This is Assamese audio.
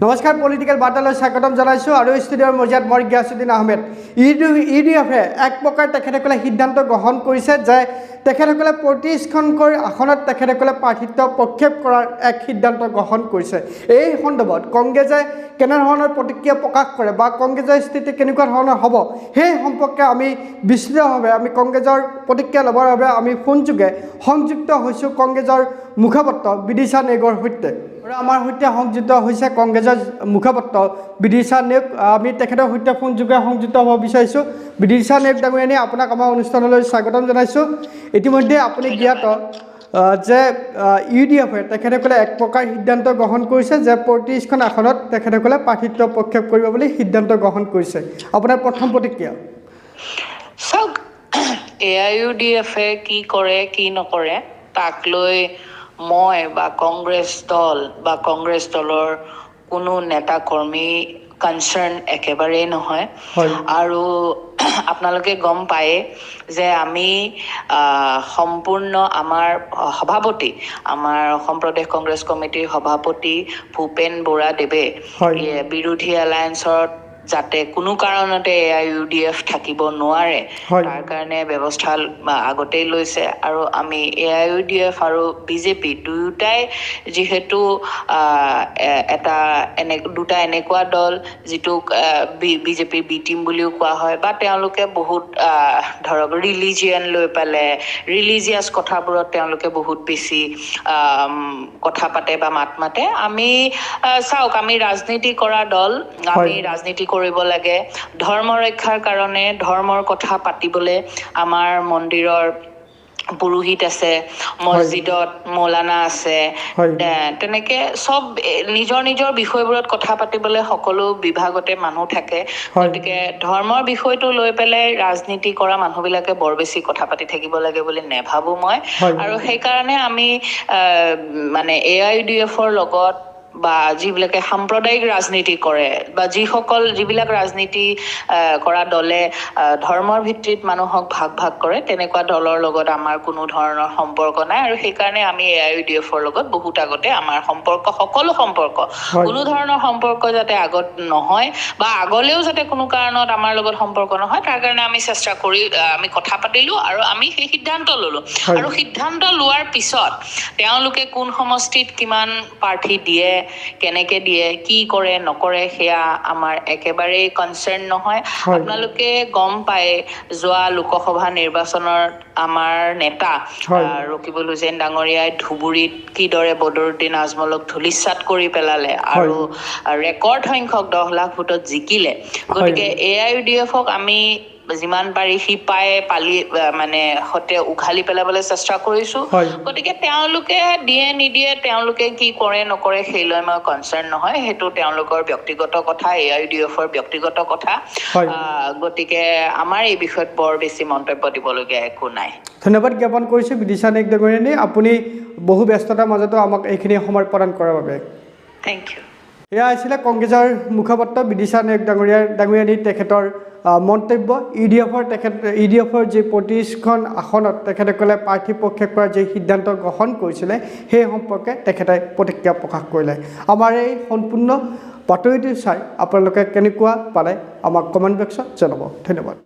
নমস্কাৰ পলিটিকেল বাৰ্তালৈ স্বাগতম জনাইছোঁ আৰু ষ্টুডিঅ'ৰ মজিয়াত মই গিয়াছুদ্দিন আহমেদ ইউডিএফে এক প্ৰকাৰ তেখেতসকলে সিদ্ধান্ত গ্ৰহণ কৰিছে যে তেখেতসকলে ৩৫খনকৈ আসনত তেখেতসকলে প্ৰাৰ্থিত্ব প্ৰক্ষেপ কৰাৰ এক সিদ্ধান্ত গ্ৰহণ কৰিছে। এই সন্দৰ্ভত কংগ্ৰেছে কেনেধৰণৰ প্ৰতিক্ৰিয়া প্ৰকাশ কৰে বা কংগ্ৰেছৰ স্থিতি কেনেকুৱা ধৰণৰ হ'ব সেই সম্পৰ্কে আমি বিস্তৃতভাৱে আমি কংগ্ৰেছৰ প্ৰতিক্ৰিয়া ল'বৰ বাবে আমি ফোনযোগে সংযুক্ত হৈছোঁ কংগ্ৰেছৰ মুখপাত্ৰ বিদিশা নেগৰ সৈতে। আৰু আমাৰ সৈতে সংযুক্ত হৈছে কংগ্ৰেছৰ মুখপাত্ৰ বিদিশা নেগ। আমি তেখেতৰ সৈতে ফোনযোগে সংযুক্ত হ'ব বিচাৰিছোঁ। বিদিশা নেগ ডাঙৰীয়ানী, আপোনাক আমাৰ অনুষ্ঠানলৈ স্বাগতম জনাইছোঁ। ইতিমধ্যে আপুনি জ্ঞাত যে ইউডিএফে তেখেতসকলে এক প্ৰকাৰ সিদ্ধান্ত গ্ৰহণ কৰিছে যে ৩৫খন আসনত তেখেতসকলে প্ৰাৰ্থিত্ব প্ৰক্ষেপ কৰিব বুলি সিদ্ধান্ত গ্ৰহণ কৰিছে। আপোনাৰ প্ৰথম প্ৰতিক্ৰিয়া? চাওক, এআইইউডিএফে কি কৰে কি নকৰে তাক লৈ মই বা কংগ্ৰেছ দল বা কংগ্ৰেছ দলৰ কোনো নেতা কৰ্মী কনচাৰ্ণ একেবাৰেই নহয়। আৰু আপোনালোকে গম পায়ে যে আমি সম্পূৰ্ণ আমাৰ সভাপতি, আমাৰ অসম প্ৰদেশ কংগ্ৰেছ কমিটিৰ সভাপতি ভূপেন বৰাদেৱে বিৰোধী এলায়েন্সত যাতে কোনো কাৰণতে এআইইউডিএফ থাকিব নোৱাৰে তাৰ কাৰণে ব্যৱস্থা আগতেই লৈছে। আৰু আমি এআইইউডিএফ আৰু বিজেপি দুয়োটাই যিহেতু দুটা এনেকুৱা দল যিটোক বিজেপিৰ বি টিম বুলিও কোৱা হয়, বা তেওঁলোকে বহুত ধৰক ৰিলিজিয়ন লৈ পেলাই ৰিলিজিয়াছ কথাবোৰত তেওঁলোকে বহুত বেছি কথা পাতে বা মাত মাতে। আমি চাওক, আমি ৰাজনীতি কৰা দল, আমি ৰাজনীতি কৰিব লাগে। ধৰ্ম ৰক্ষাৰ কাৰণে ধৰ্মৰ কথা পাতিবলৈ আমাৰ মন্দিৰৰ পুৰোহিত আছে, মছজিদত মৌলানা আছে, তেনেকে চব নিজৰ নিজৰ বিষয়বোৰত কথা পাতিবলৈ সকলো বিভাগতে মানুহ থাকে। গতিকে ধৰ্মৰ বিষয়টো লৈ পেলাই ৰাজনীতি কৰা মানুহবিলাকে বৰ বেছি কথা পাতি থাকিব লাগে বুলি নেভাবোঁ মই। আৰু সেইকাৰণে আমি মানে এআইইউডিএফৰ লগত বা যিবিলাকে সাম্প্ৰদায়িক ৰাজনীতি কৰে বা যিবিলাক ৰাজনীতি কৰা দলে ধৰ্মৰ ভিত্তিত মানুহক ভাগ ভাগ কৰে, তেনেকুৱা দলৰ লগত আমাৰ কোনো ধৰণৰ সম্পৰ্ক নাই। আৰু সেইকাৰণে আমি এআইইউডিএফৰ লগত বহুত আগতে আমাৰ সকলো সম্পৰ্ক কোনো ধৰণৰ সম্পৰ্ক যাতে আগত নহয় বা আগলেও যাতে কোনো কাৰণত আমাৰ লগত সম্পৰ্ক নহয় তাৰ কাৰণে আমি চেষ্টা কৰি আমি কথা পাতিলোঁ আৰু আমি সেই সিদ্ধান্ত ল'লোঁ। আৰু সিদ্ধান্ত লোৱাৰ পিছত তেওঁলোকে কোন সমষ্টিত কিমান প্ৰাৰ্থী দিয়ে, কেনেকে দিয়ে, কি কৰে নকৰে সেয়া আমাৰ একেবাৰেই কনচাৰ্ণ নহয়। আপোনালোকে গম পায় যোৱা লোকসভা নিৰ্বাচনত আমাৰ নেতা ৰকিবুল হুছেইন ডাঙৰীয়াই ধুবুৰীত কিদৰে বদৰুদ্দিন আজমলক ধূলিসাৎ কৰি পেলালে আৰু ৰেকৰ্ড সংখ্যক 10 লাখ ভোটত জিকিলে। গতিকে এআইইউডিএফক আমি যিমান পাৰি পালি মানে সতে উঘালি পেলাবলৈ চেষ্টা কৰিছোঁ। গতিকে তেওঁলোকে দিয়ে নিদিয়ে, তেওঁলোকে কি কৰে নকৰে সেই লৈ মই কনচাৰ্ণ নহয়। সেইটো তেওঁলোকৰ ব্যক্তিগত কথা, এআইইউডিএফৰ ব্যক্তিগত কথা। গতিকে আমাৰ এই বিষয়ত বৰ বেছি মন্তব্য দিবলগীয়া একো নাই। ধন্যবাদ জ্ঞাপন কৰিছোঁ বিদিশা নেগ ডাঙৰীয়ানী, আপুনি বহু ব্যস্ততাৰ মাজতো আমাক এইখিনি সময় প্ৰদান কৰাৰ বাবে। Thank you. এয়া আছিলে কংগ্ৰেছৰ মুখপাত্ৰ বিদিশা নেগ ডাঙৰীয়ানী, তেখেতৰ মন্তব্য। ইউডিএফৰ যি ৩৫খন আসনত তেখেতসকলে প্ৰাৰ্থী প্ৰক্ষেপ কৰাৰ যি সিদ্ধান্ত গ্ৰহণ কৰিছিলে সেই সম্পৰ্কে তেখেতে প্ৰতিক্ৰিয়া প্ৰকাশ কৰিলে। আমাৰ এই সম্পূৰ্ণ বাতৰিটো চাই আপোনালোকে কেনেকুৱা পালে আমাক কমেণ্ট বক্সত জনাব। ধন্যবাদ।